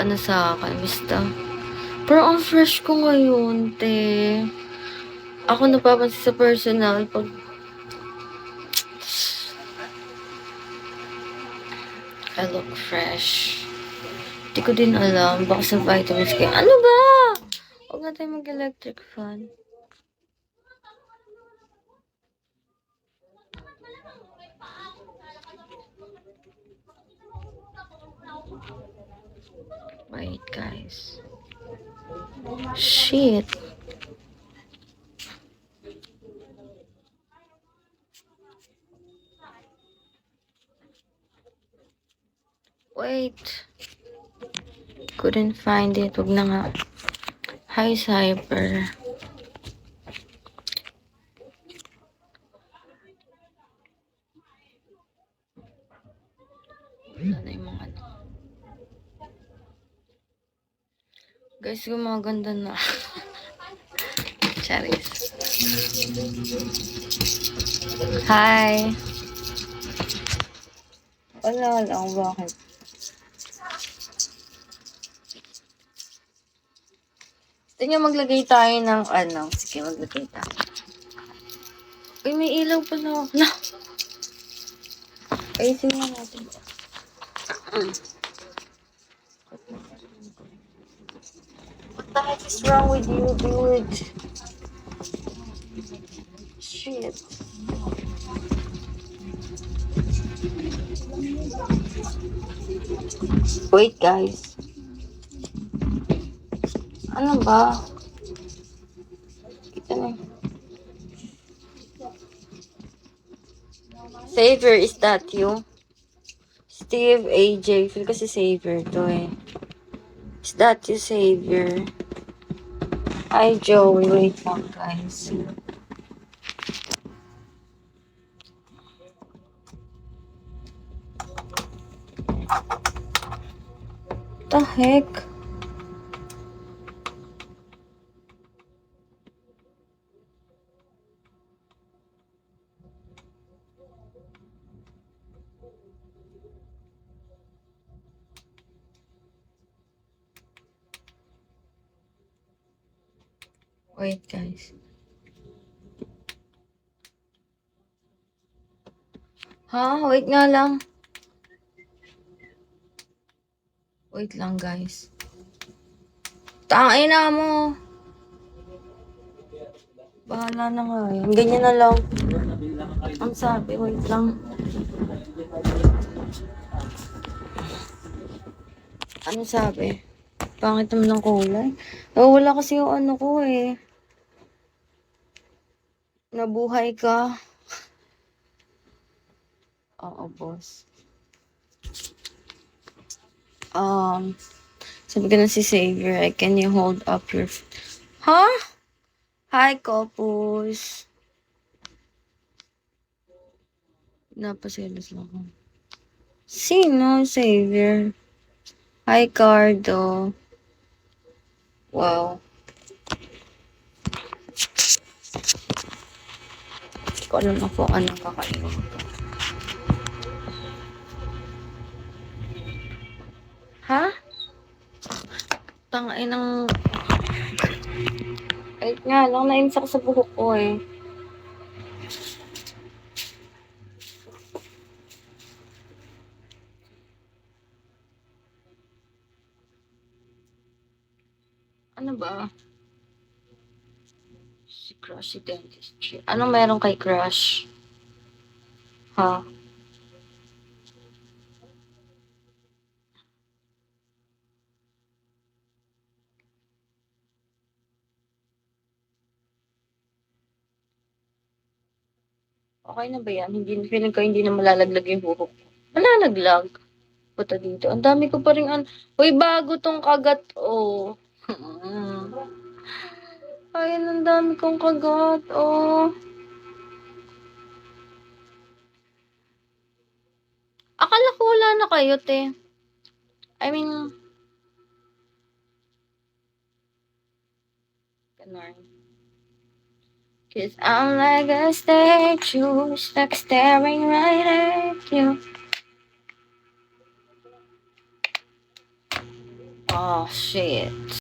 ano sa akin, basta. Pero ang fresh ko ngayon, te. Ako napapansin sa personal, pag I look fresh. Di ko din alam, baka sa vitamins kayo. Ano ba? Huwag na tayo mag-electric fan. Wait, guys. Shit. Wait. Couldn't find it. Huwag na nga. Hi, Cyber. Wala na yung mga ano. Guys, gumaganda na. Charis. Hi. Wala lang. Bakit? Gusto niyo maglagay tayo ng ano? Sige, maglagay tayo. Uy, may ilaw pa na. No. Ayusin nga natin. What the heck is wrong with you, dude? Shit. Wait, guys. Ano ba? Ito na. Savior, is that you? Steve, AJ. Feel ko si Savior to eh. Is that you, Savior? Hi, Joey. Wait lang, guys. The heck? Wait, guys. Ha? Wait nga lang. Wait lang, guys. Tangina mo. Bahala na nga eh. Ganyan na lang. Ang sabi, wait lang. Ano sabi? Pangit naman ng kulay. Nawala kasi yung ano ko eh. Nabuhay ka. Oo, boss. Sabi ko na si Xavier, can you hold up your... Ha? Hi, Kopus. Napasilos lang ako. Sino, Xavier? Hi, Cardo. Wow. Hindi ko alam ako anong kakainin ko. Ha? Tangay ng... Ay nga lang, naimsak sa buhok ko eh. Ano ba? Si Crush, si Dentistry. Anong meron kay Crush? Ha? Okay na ba yan? Hindi, feeling ko hindi na malalaglag yung buhok ko. Malalaglag. Punta dito. Ang dami ko pa rin Uy, bago tong kagat. Oh. Ayun, ang dami kong kagat. Oh. Akala ko wala na kayo, te. I mean, ganun. Cause I'm like a statue, stuck staring right at you. Oh, shit.